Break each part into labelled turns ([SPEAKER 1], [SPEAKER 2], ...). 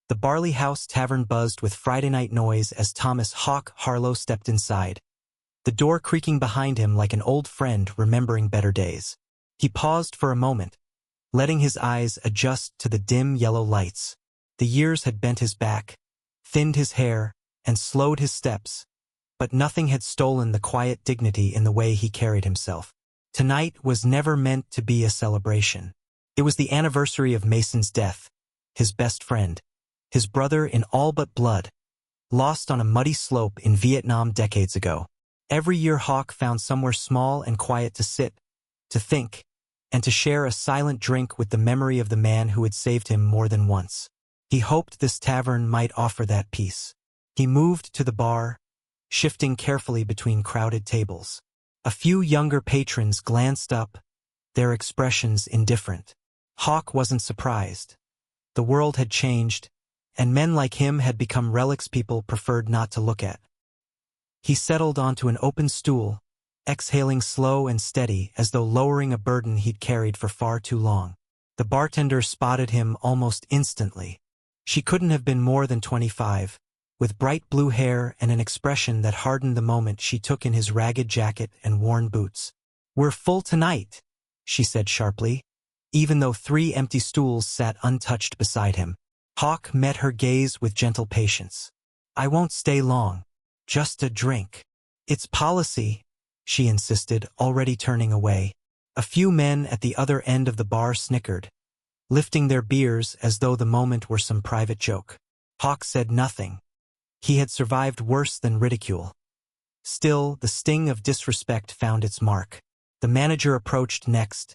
[SPEAKER 1] The Barley House Tavern buzzed with Friday night noise as Thomas "Hawk" Harlow stepped inside, the door creaking behind him like an old friend remembering better days. He paused for a moment, letting his eyes adjust to the dim yellow lights. The years had bent his back, thinned his hair, and slowed his steps, but nothing had stolen the quiet dignity in the way he carried himself. Tonight was never meant to be a celebration. It was the anniversary of Mason's death, his best friend, his brother in all but blood, lost on a muddy slope in Vietnam decades ago. Every year Hawk found somewhere small and quiet to sit, to think, and to share a silent drink with the memory of the man who had saved him more than once. He hoped this tavern might offer that peace. He moved to the bar, shifting carefully between crowded tables. A few younger patrons glanced up, their expressions indifferent. Hawk wasn't surprised. The world had changed, and men like him had become relics people preferred not to look at. He settled onto an open stool, exhaling slow and steady as though lowering a burden he'd carried for far too long. The bartender spotted him almost instantly. She couldn't have been more than 25, with bright blue hair and an expression that hardened the moment she took in his ragged jacket and worn boots. "We're full tonight," she said sharply, even though 3 empty stools sat untouched beside him. Hawk met her gaze with gentle patience. "I won't stay long. Just a drink." "It's policy," she insisted, already turning away. A few men at the other end of the bar snickered, lifting their beers as though the moment were some private joke. Hawk said nothing. He had survived worse than ridicule. Still, the sting of disrespect found its mark. The manager approached next.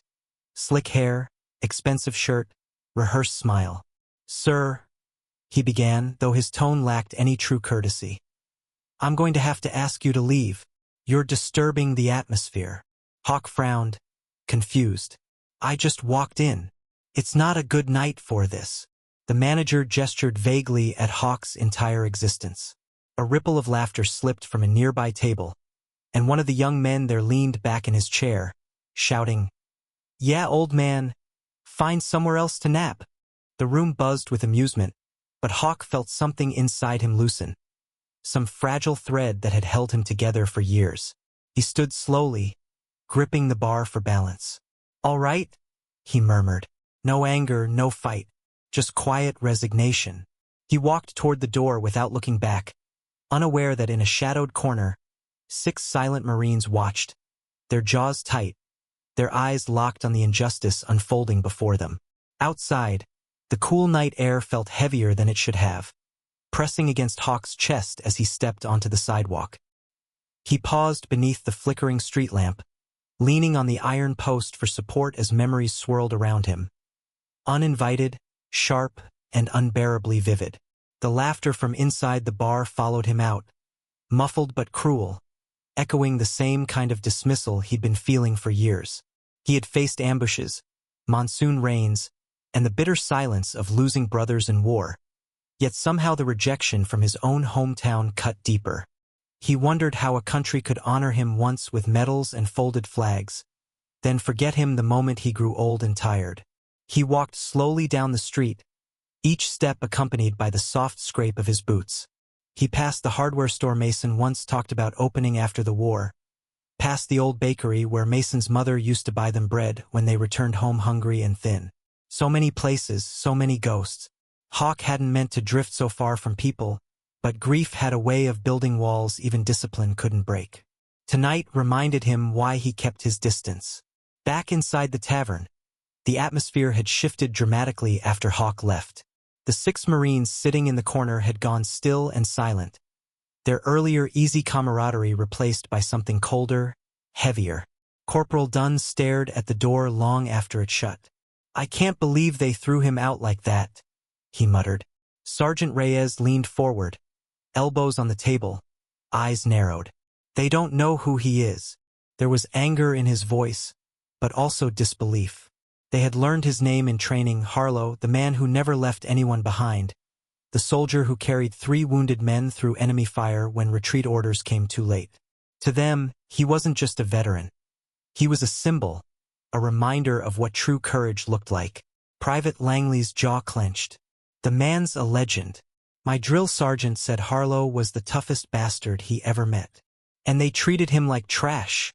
[SPEAKER 1] Slick hair, expensive shirt, rehearsed smile. "Sir," he began, though his tone lacked any true courtesy. "I'm going to have to ask you to leave. You're disturbing the atmosphere." Hawk frowned, confused. "I just walked in. It's not a good night for this." The manager gestured vaguely at Hawk's entire existence. A ripple of laughter slipped from a nearby table, and one of the young men there leaned back in his chair, shouting, "Yeah, old man, find somewhere else to nap." The room buzzed with amusement, but Hawk felt something inside him loosen, some fragile thread that had held him together for years. He stood slowly, gripping the bar for balance. "All right," he murmured. No anger, no fight, just quiet resignation. He walked toward the door without looking back, unaware that in a shadowed corner, 6 silent Marines watched, their jaws tight, their eyes locked on the injustice unfolding before them. Outside, the cool night air felt heavier than it should have, pressing against Hawk's chest as he stepped onto the sidewalk. He paused beneath the flickering street lamp, leaning on the iron post for support as memories swirled around him. Uninvited, sharp, and unbearably vivid. The laughter from inside the bar followed him out, muffled but cruel, echoing the same kind of dismissal he'd been feeling for years. He had faced ambushes, monsoon rains, and the bitter silence of losing brothers in war, yet somehow the rejection from his own hometown cut deeper. He wondered how a country could honor him once with medals and folded flags, then forget him the moment he grew old and tired. He walked slowly down the street, each step accompanied by the soft scrape of his boots. He passed the hardware store Mason once talked about opening after the war, past the old bakery where Mason's mother used to buy them bread when they returned home hungry and thin. So many places, so many ghosts. Hawk hadn't meant to drift so far from people, but grief had a way of building walls even discipline couldn't break. Tonight reminded him why he kept his distance. Back inside the tavern, the atmosphere had shifted dramatically after Hawk left. The 6 Marines sitting in the corner had gone still and silent, their earlier easy camaraderie replaced by something colder, heavier. Corporal Dunn stared at the door long after it shut. "I can't believe they threw him out like that," he muttered. Sergeant Reyes leaned forward, elbows on the table, eyes narrowed. "They don't know who he is." There was anger in his voice, but also disbelief. They had learned his name in training: Harlow, the man who never left anyone behind, the soldier who carried 3 wounded men through enemy fire when retreat orders came too late. To them, he wasn't just a veteran. He was a symbol, a reminder of what true courage looked like. Private Langley's jaw clenched. The man's a legend. My drill sergeant said Harlow was the toughest bastard he ever met. And they treated him like trash,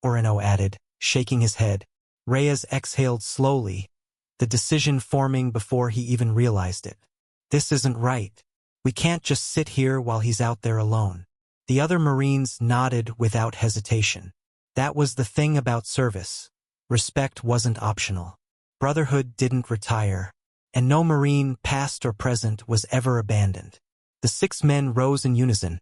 [SPEAKER 1] Oreno added, shaking his head. Reyes exhaled slowly, the decision forming before he even realized it. This isn't right. We can't just sit here while he's out there alone. The other Marines nodded without hesitation. That was the thing about service. Respect wasn't optional. Brotherhood didn't retire, and no Marine, past or present, was ever abandoned. The 6 men rose in unison,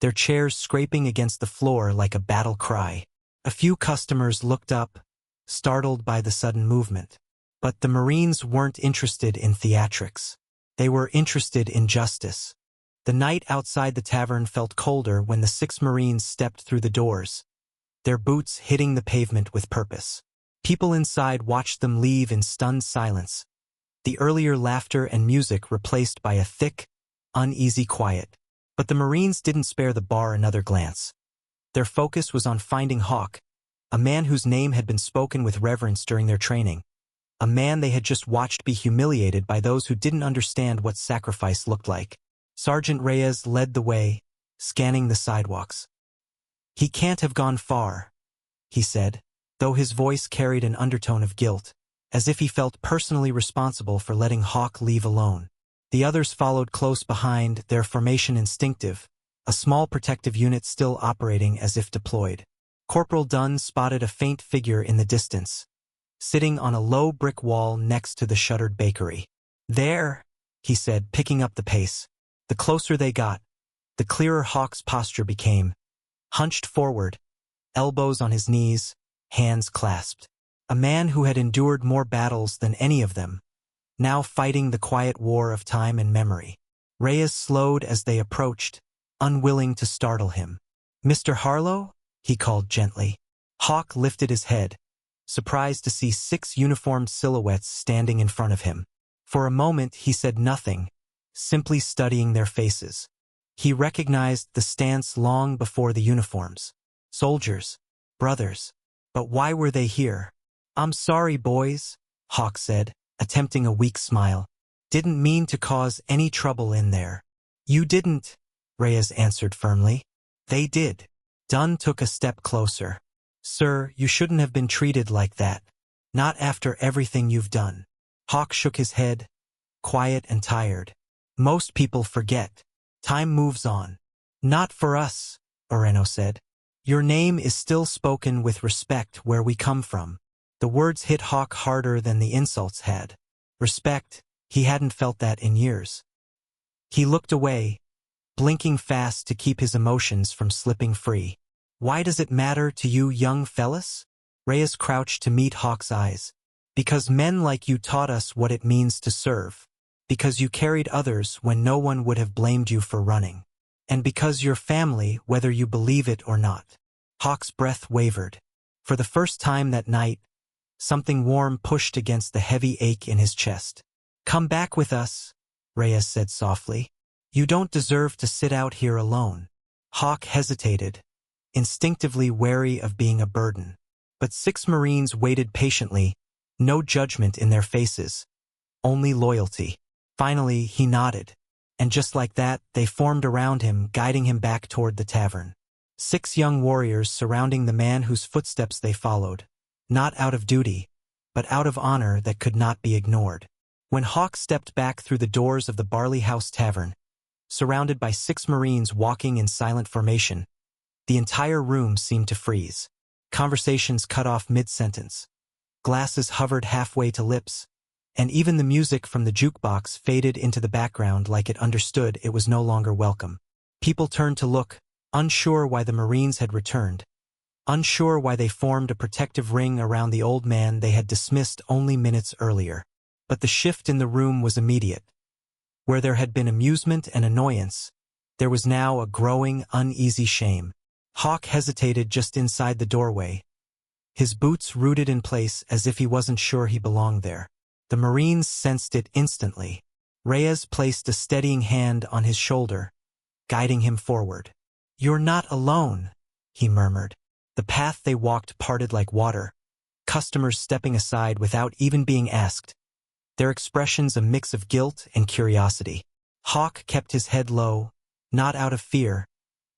[SPEAKER 1] their chairs scraping against the floor like a battle cry. A few customers looked up, startled by the sudden movement. But the Marines weren't interested in theatrics. They were interested in justice. The night outside the tavern felt colder when the 6 Marines stepped through the doors, their boots hitting the pavement with purpose. People inside watched them leave in stunned silence, the earlier laughter and music replaced by a thick, uneasy quiet. But the Marines didn't spare the bar another glance. Their focus was on finding Hawk, a man whose name had been spoken with reverence during their training, a man they had just watched be humiliated by those who didn't understand what sacrifice looked like. Sergeant Reyes led the way, scanning the sidewalks. "He can't have gone far," he said, though his voice carried an undertone of guilt, as if he felt personally responsible for letting Hawk leave alone. The others followed close behind, their formation instinctive, a small protective unit still operating as if deployed. Corporal Dunn spotted a faint figure in the distance, sitting on a low brick wall next to the shuttered bakery. "There," he said, picking up the pace. The closer they got, the clearer Hawk's posture became, hunched forward, elbows on his knees, hands clasped. A man who had endured more battles than any of them, now fighting the quiet war of time and memory. Reyes slowed as they approached, unwilling to startle him. "Mr. Harlow?" he called gently. Hawk lifted his head, surprised to see 6 uniformed silhouettes standing in front of him. For a moment he said nothing, simply studying their faces. He recognized the stance long before the uniforms. Soldiers, brothers. But why were they here? "I'm sorry, boys," Hawk said, attempting a weak smile. "Didn't mean to cause any trouble in there." "You didn't," Reyes answered firmly. "They did." Dunn took a step closer. "Sir, you shouldn't have been treated like that. Not after everything you've done." Hawk shook his head, quiet and tired. "Most people forget. Time moves on." "Not for us," Oreno said. "Your name is still spoken with respect where we come from." The words hit Hawk harder than the insults had. Respect, he hadn't felt that in years. He looked away, blinking fast to keep his emotions from slipping free. "Why does it matter to you young fellas?" Reyes crouched to meet Hawk's eyes. "Because men like you taught us what it means to serve. Because you carried others when no one would have blamed you for running. And because your family, whether you believe it or not." Hawk's breath wavered. For the first time that night, something warm pushed against the heavy ache in his chest. "Come back with us," Reyes said softly. "You don't deserve to sit out here alone." Hawk hesitated, instinctively wary of being a burden. But 6 Marines waited patiently, no judgment in their faces, only loyalty. Finally, he nodded, and just like that, they formed around him, guiding him back toward the tavern. 6 young warriors surrounding the man whose footsteps they followed, not out of duty, but out of honor that could not be ignored. When Hawk stepped back through the doors of the Barley House Tavern, surrounded by 6 Marines walking in silent formation, the entire room seemed to freeze. Conversations cut off mid-sentence. Glasses hovered halfway to lips, and even the music from the jukebox faded into the background like it understood it was no longer welcome. People turned to look, unsure why the Marines had returned, unsure why they formed a protective ring around the old man they had dismissed only minutes earlier. But the shift in the room was immediate. Where there had been amusement and annoyance, there was now a growing, uneasy shame. Hawk hesitated just inside the doorway, his boots rooted in place as if he wasn't sure he belonged there. The Marines sensed it instantly. Reyes placed a steadying hand on his shoulder, guiding him forward. "You're not alone," he murmured. The path they walked parted like water, customers stepping aside without even being asked, their expressions a mix of guilt and curiosity. Hawk kept his head low, not out of fear,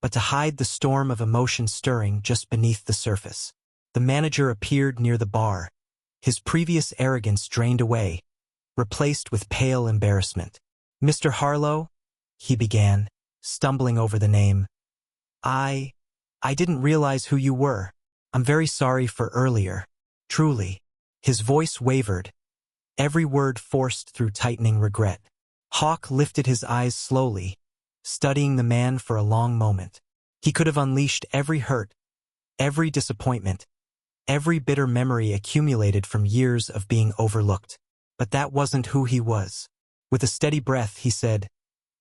[SPEAKER 1] but to hide the storm of emotion stirring just beneath the surface. The manager appeared near the bar, his previous arrogance drained away, replaced with pale embarrassment. "Mr. Harlow," he began, stumbling over the name. I didn't realize who you were. I'm very sorry for earlier. Truly." His voice wavered, every word forced through tightening regret. Hawk lifted his eyes slowly, studying the man for a long moment. He could have unleashed every hurt, every disappointment, every bitter memory accumulated from years of being overlooked. But that wasn't who he was. With a steady breath, he said,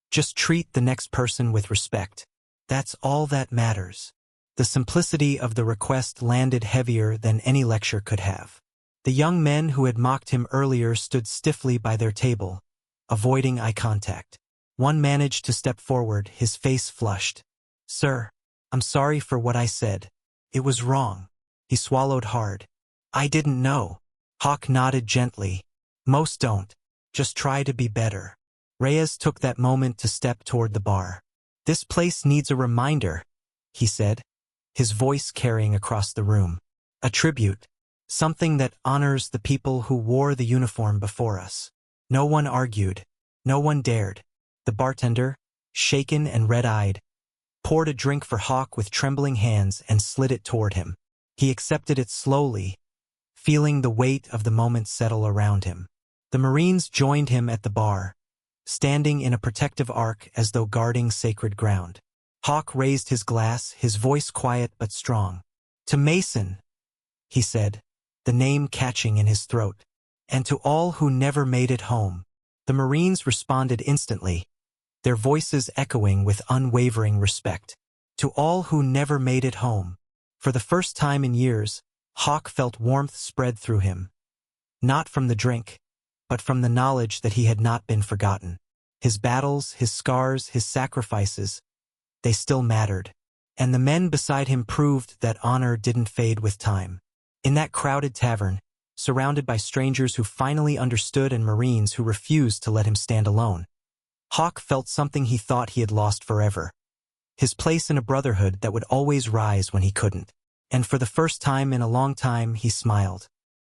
[SPEAKER 1] "Just treat the next person with respect. That's all that matters." The simplicity of the request landed heavier than any lecture could have. The young men who had mocked him earlier stood stiffly by their table, avoiding eye contact. One managed to step forward, his face flushed. "Sir, I'm sorry for what I said. It was wrong." He swallowed hard. "I didn't know." Hawk nodded gently. "Most don't. Just try to be better." Reyes took that moment to step toward the bar. "This place needs a reminder," he said, his voice carrying across the room. "A tribute. Something that honors the people who wore the uniform before us." No one argued. No one dared. The bartender, shaken and red-eyed, poured a drink for Hawk with trembling hands and slid it toward him. He accepted it slowly, feeling the weight of the moment settle around him. The Marines joined him at the bar, standing in a protective arc as though guarding sacred ground. Hawk raised his glass, his voice quiet but strong. "To Mason," he said, the name catching in his throat, "and to all who never made it home." The Marines responded instantly, their voices echoing with unwavering respect. To all who never made it home. For the first time in years, Hawk felt warmth spread through him. Not from the drink, but from the knowledge that he had not been forgotten. His battles, his scars, his sacrifices, they still mattered. And the men beside him proved that honor didn't fade with time. In that crowded tavern, surrounded by strangers who finally understood and Marines who refused to let him stand alone, Hawk felt something he thought he had lost forever. His place in a brotherhood that would always rise when he couldn't. And for the first time in a long time, he smiled.